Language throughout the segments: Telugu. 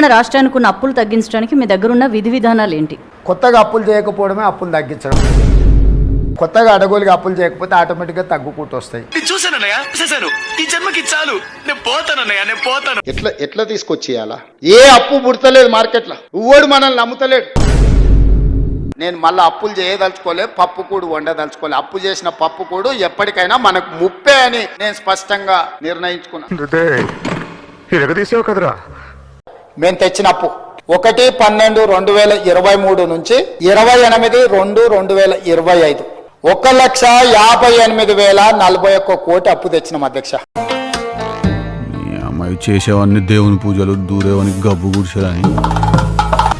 తెలంగాణ రాష్ట్రానికి ఉన్న అప్పులు తగ్గించడానికి మీ దగ్గర ఉన్న విధి విధానాలు ఏంటి? కొత్తగా అప్పులు చేయకపోవడమే అప్పులు తగ్గించడం. కొత్తగా అడగోలుగా అప్పులు చేయకపోతే ఆటోమేటిక్గా తగ్గుకుంటూ వస్తాయి. ఎట్లా తీసుకొచ్చేయాలా? ఏ అప్పు పుడతలేదు మార్కెట్లో, ఊడు మనల్ని నమ్ముతలేడు. నేను మళ్ళీ అప్పులు చేయదలుచుకోలే, పప్పు కూడు వండదలుచుకోలే. అప్పు చేసిన పప్పు కూడు ఎప్పటికైనా మనకు ముప్పే అని నేను స్పష్టంగా నిర్ణయించుకున్నాను. మేము తెచ్చిన అప్పు 1/12/2023 నుంచి 28/2/2025 1,58,041 కోటి అప్పు తెచ్చినాం అధ్యక్ష. అమ్మాయి చేసేవన్నీ దేవుని పూజలు, దూరేవని గబ్బు కూర్చోని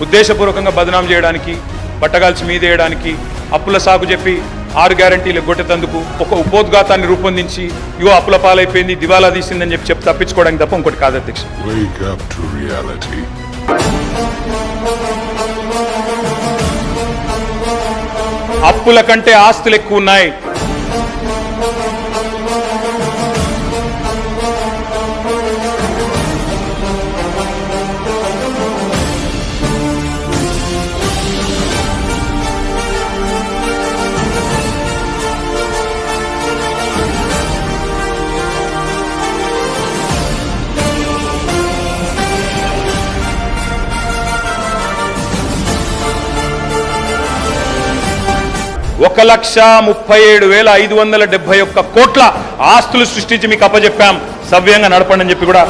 ఉద్దేశపూర్వకంగా బదనాం చేయడానికి, బట్టగాల్చి మీదేయడానికి, అప్పుల సాగు చెప్పి 6 గ్యారంటీలు గొట్టెతందుకు ఒక ఉపోద్ఘాతాన్ని రూపొందించి ఇగో అప్పుల పాలైపోయింది, దివాలా తీసిందని చెప్పి తప్పించుకోవడానికి తప్ప ఇంకోటి కాదు అధ్యక్ష. అప్పుల కంటే ఆస్తులు ఎక్కువ ఉన్నాయి. ఒక 1,37,571 కోట్ల ఆస్తులు సృష్టించి మీకు అప్పచెప్పాం, సవ్యంగా నడపండి అని చెప్పి కూడా